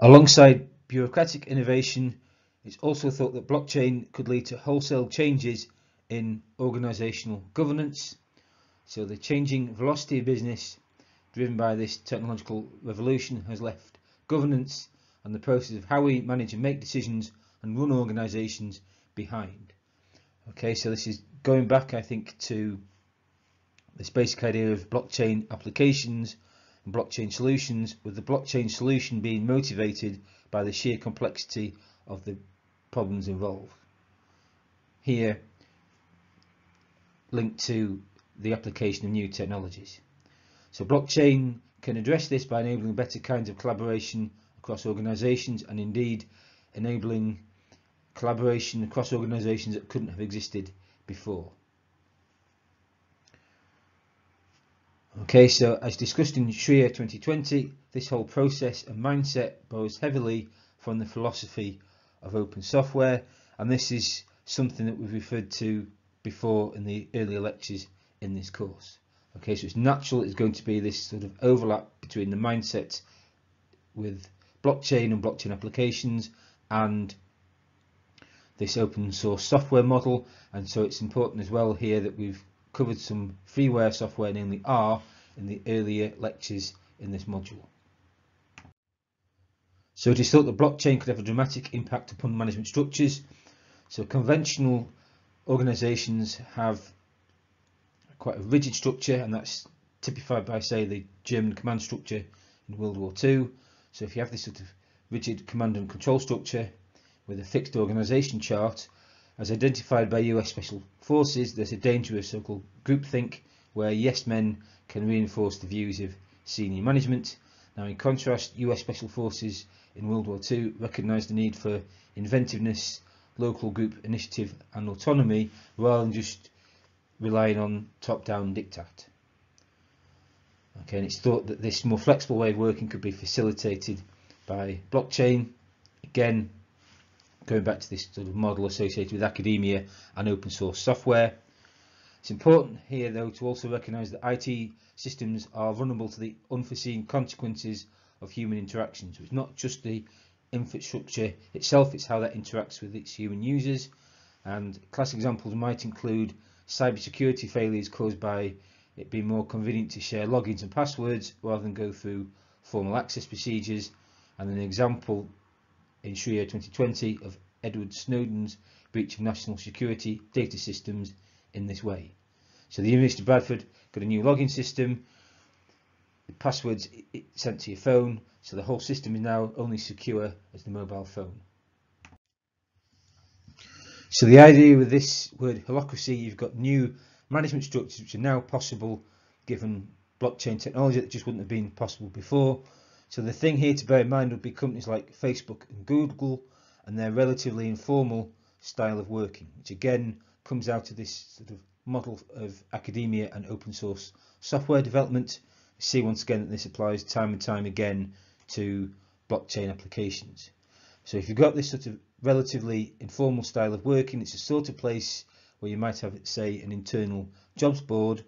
Alongside bureaucratic innovation, it's also thought that blockchain could lead to wholesale changes in organisational governance. So the changing velocity of business driven by this technological revolution has left governance and the process of how we manage and make decisions and run organisations behind. Okay, so this is going back, I think, to this basic idea of blockchain applications and blockchain solutions, with the blockchain solution being motivated by the sheer complexity of the problems involved. Here, linked to the application of new technologies. So blockchain can address this by enabling better kinds of collaboration across organisations, and indeed enabling collaboration across organisations that couldn't have existed before. Okay, so as discussed in Shreya 2020, this whole process and mindset borrows heavily from the philosophy of open software, and this is something that we've referred to before in the earlier lectures in this course. Okay, so it's natural it's going to be this sort of overlap between the mindset with blockchain and blockchain applications and this open source software model, and so it's important as well here that we've covered some freeware software, namely R, in the earlier lectures in this module. So it is thought that blockchain could have a dramatic impact upon management structures. So conventional organisations have quite a rigid structure, and that's typified by, say, the German command structure in World War II. So if you have this sort of rigid command and control structure with a fixed organisation chart, as identified by US Special Forces, there's a danger of so-called groupthink, where yes men can reinforce the views of senior management. Now, in contrast, US Special Forces in World War II recognised the need for inventiveness, local group initiative and autonomy, rather than just relying on top-down diktat. Okay, and it's thought that this more flexible way of working could be facilitated by blockchain. Again, going back to this sort of model associated with academia and open source software. It's important here, though, to also recognise that IT systems are vulnerable to the unforeseen consequences of human interaction. So it's not just the infrastructure itself, it's how that interacts with its human users. And classic examples might include cybersecurity failures caused by it being more convenient to share logins and passwords rather than go through formal access procedures. And an example in Shreya 2020 of Edward Snowden's breach of national security data systems in this way. So the University of Bradford got a new login system, the passwords sent to your phone, so the whole system is now only secure as the mobile phone. So the idea with this word holacracy, you've got new management structures which are now possible given blockchain technology that just wouldn't have been possible before. So the thing here to bear in mind would be companies like Facebook and Google and their relatively informal style of working, which again comes out of this sort of model of academia and open source software development. You see once again that this applies time and time again to blockchain applications. So if you've got this sort of relatively informal style of working, it's a sort of place where you might have, say, an internal jobs board,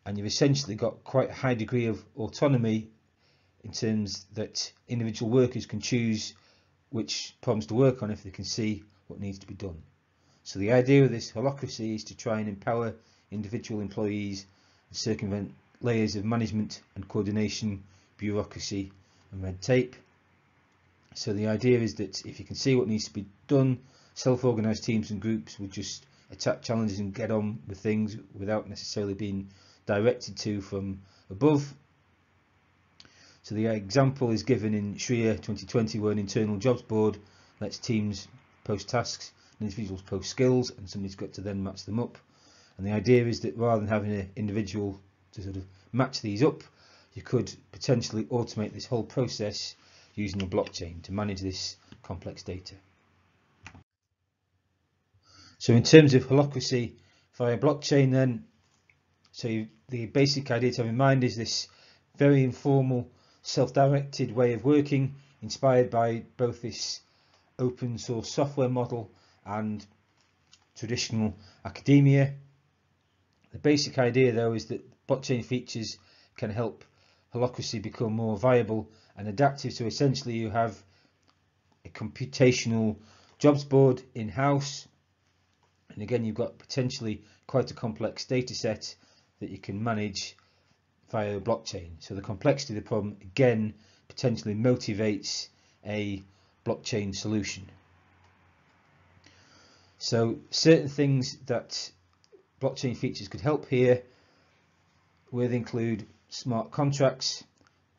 and you've essentially got quite a high degree of autonomy in terms that individual workers can choose which problems to work on if they can see what needs to be done. So the idea of this holacracy is to try and empower individual employees and circumvent layers of management and coordination, bureaucracy and red tape. So the idea is that if you can see what needs to be done, self-organised teams and groups will just attack challenges and get on with things without necessarily being directed to from above. So the example is given in Shreya 2020, where an internal jobs board lets teams post tasks and individuals post skills, and somebody's got to then match them up. And the idea is that rather than having an individual to sort of match these up, you could potentially automate this whole process using a blockchain to manage this complex data. So in terms of holacracy via blockchain then, so the basic idea to have in mind is this very informal, self-directed way of working, inspired by both this open source software model and traditional academia. The basic idea, though, is that blockchain features can help holacracy become more viable and adaptive. So essentially you have a computational jobs board in-house, and again you've got potentially quite a complex data set that you can manage via a blockchain. So the complexity of the problem again potentially motivates a blockchain solution. So certain things that blockchain features could help here would include smart contracts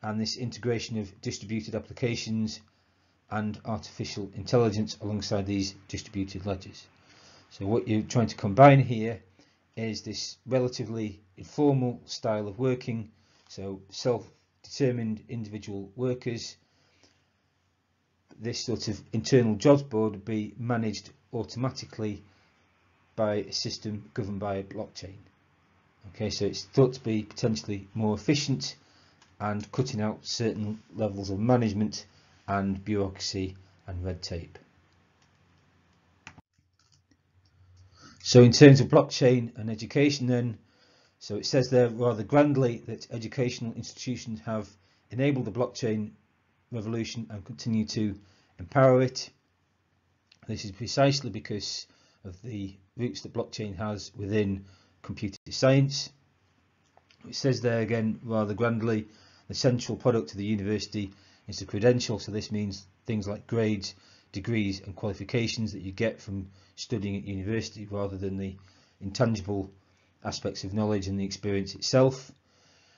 and this integration of distributed applications and artificial intelligence alongside these distributed ledgers. So what you're trying to combine here is this relatively informal style of working, so self-determined individual workers. This sort of internal jobs board would be managed automatically by a system governed by a blockchain. Okay, so it's thought to be potentially more efficient and cutting out certain levels of management and bureaucracy and red tape. So in terms of blockchain and education then, so it says there rather grandly that educational institutions have enabled the blockchain revolution and continue to empower it. This is precisely because of the roots that blockchain has within computer science. It says there again rather grandly, the central product of the university is the credential. So this means things like grades, degrees and qualifications that you get from studying at university, rather than the intangible aspects of knowledge and the experience itself.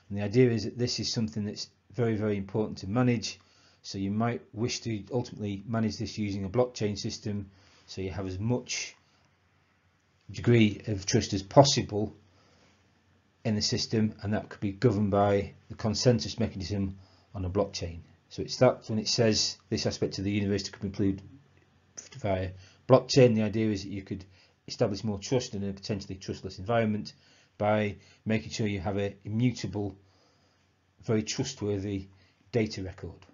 And the idea is that this is something that's very, very important to manage. So you might wish to ultimately manage this using a blockchain system, so you have as much degree of trust as possible in the system, and that could be governed by the consensus mechanism on a blockchain. So it's that when it says this aspect of the university could be included via blockchain, the idea is that you could establish more trust in a potentially trustless environment by making sure you have an immutable, very trustworthy data record.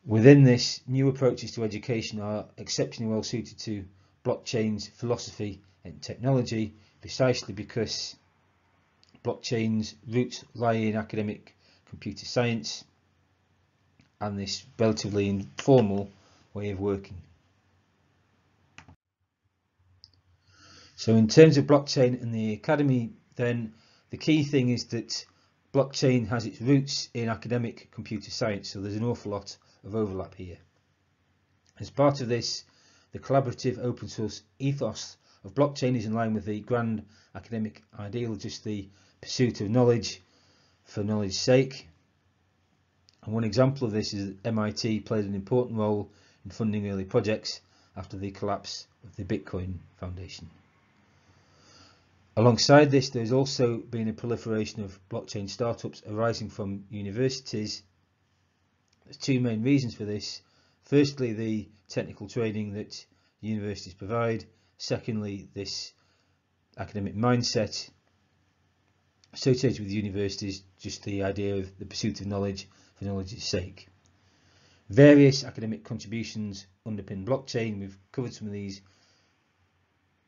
Within this, new approaches to education are exceptionally well suited to blockchain's philosophy and technology, precisely because blockchain's roots lie in academic computer science and this relatively informal way of working. So in terms of blockchain and the academy, then the key thing is that blockchain has its roots in academic computer science, so there's an awful lot of overlap here. As part of this, the collaborative open source ethos of blockchain is in line with the grand academic ideal, just the pursuit of knowledge for knowledge's sake. And one example of this is that MIT played an important role in funding early projects after the collapse of the Bitcoin Foundation. Alongside this, there's also been a proliferation of blockchain startups arising from universities. There's two main reasons for this. Firstly, the technical training that universities provide. Secondly, this academic mindset associated with universities, just the idea of the pursuit of knowledge for knowledge's sake. Various academic contributions underpin blockchain. We've covered some of these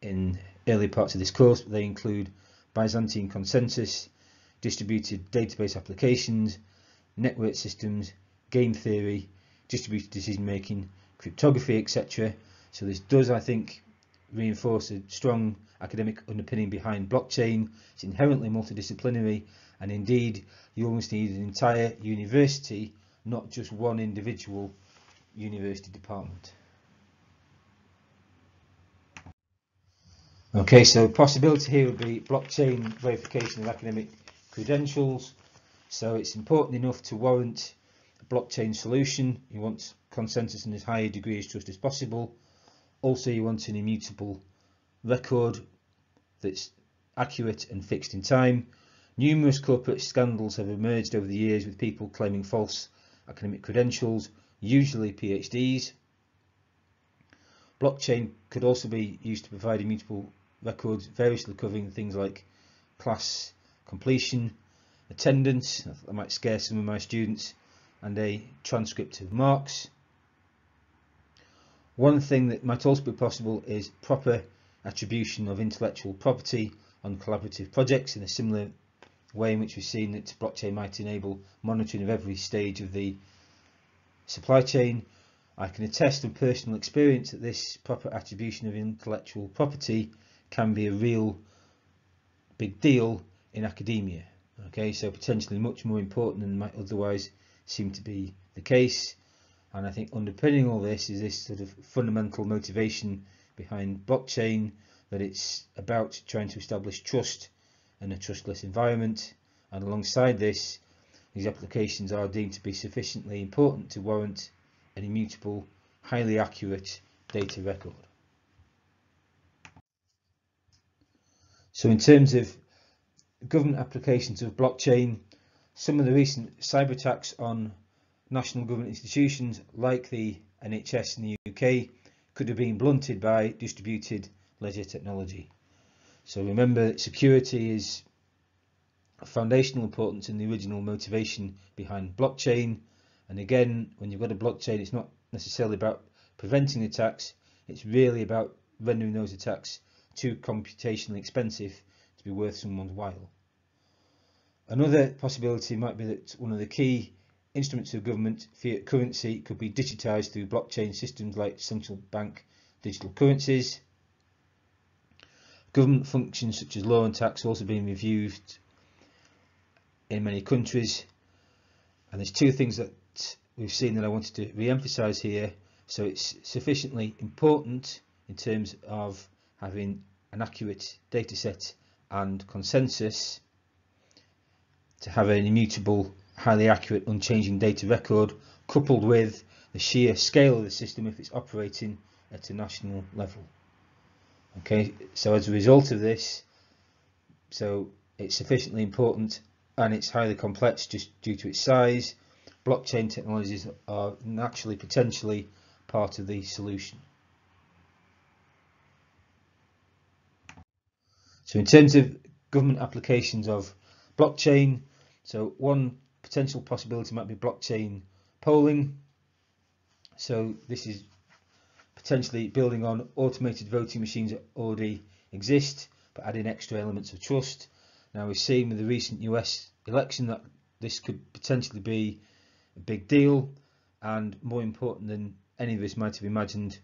in early parts of this course, but they include Byzantine consensus, distributed database applications, network systems, game theory, distributed decision making, cryptography, etc. So this does, I think, reinforce a strong academic underpinning behind blockchain. It's inherently multidisciplinary, and indeed you almost need an entire university, not just one individual university department. Okay, so possibility here would be blockchain verification of academic credentials. So it's important enough to warrant a blockchain solution. You want consensus and as high a degree of trust as possible. Also, you want an immutable record that's accurate and fixed in time. Numerous corporate scandals have emerged over the years with people claiming false academic credentials, usually PhDs. Blockchain could also be used to provide immutable records, variously covering things like class completion, attendance, that might scare some of my students, and a transcript of marks. One thing that might also be possible is proper attribution of intellectual property on collaborative projects in a similar way in which we've seen that blockchain might enable monitoring of every stage of the supply chain, I can attest from personal experience that this proper attribution of intellectual property can be a real big deal in academia. Okay, so potentially much more important than might otherwise seem to be the case. And I think underpinning all this is this sort of fundamental motivation behind blockchain, that it's about trying to establish trust in a trustless environment. And alongside this, these applications are deemed to be sufficiently important to warrant an immutable, highly accurate data record. So in terms of government applications of blockchain, some of the recent cyber attacks on national government institutions like the NHS in the UK could have been blunted by distributed ledger technology. So remember that security is of foundational importance in the original motivation behind blockchain. And again, when you've got a blockchain, it's not necessarily about preventing attacks, it's really about rendering those attacks too computationally expensive to be worth someone's while. Another possibility might be that one of the key instruments of government, fiat currency, could be digitised through blockchain systems like central bank digital currencies. Government functions such as law and tax are also being reviewed in many countries. And there's two things that we've seen that I wanted to re-emphasise here. So it's sufficiently important in terms of having an accurate data set and consensus to have an immutable, highly accurate, unchanging data record, coupled with the sheer scale of the system if it's operating at a national level. Okay, so as a result of this, so it's sufficiently important and it's highly complex just due to its size, blockchain technologies are naturally potentially part of the solution. So in terms of government applications of blockchain, so one potential possibility might be blockchain polling. So this is potentially building on automated voting machines that already exist, but adding extra elements of trust. Now we've seen with the recent US election that this could potentially be a big deal, and more important than any of us might have imagined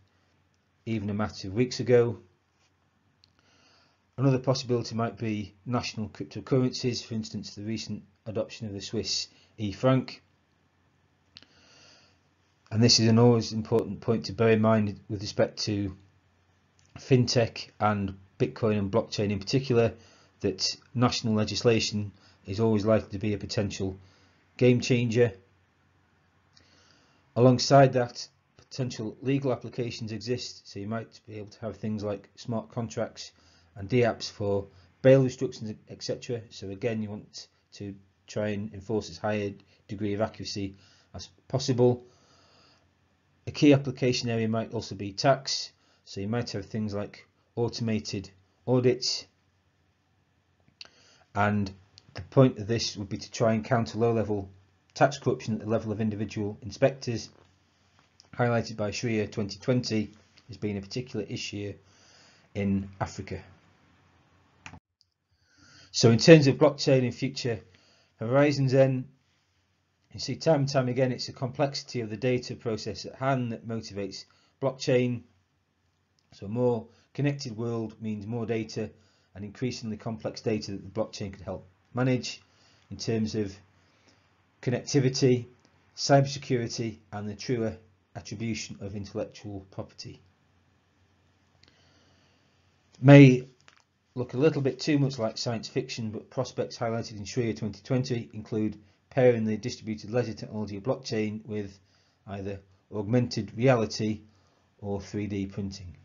even a matter of weeks ago. Another possibility might be national cryptocurrencies, for instance the recent adoption of the Swiss e-franc. And this is an always important point to bear in mind with respect to fintech and Bitcoin and blockchain in particular, that national legislation is always likely to be a potential game changer. Alongside that, potential legal applications exist, so you might be able to have things like smart contracts and DApps for bail instructions, etc. So again, you want to try and enforce as high a degree of accuracy as possible. A key application area might also be tax, so you might have things like automated audits, and the point of this would be to try and counter low-level tax corruption at the level of individual inspectors, highlighted by Sharia 2020 as being a particular issue in Africa. So in terms of blockchain and future horizons, then you see time and time again it's the complexity of the data process at hand that motivates blockchain. So a more connected world means more data and increasingly complex data that the blockchain could help manage in terms of connectivity, cybersecurity and the truer attribution of intellectual property. May look a little bit too much like science fiction, but prospects highlighted in Sharia 2020 include pairing the distributed ledger technology of blockchain with either augmented reality or 3D printing.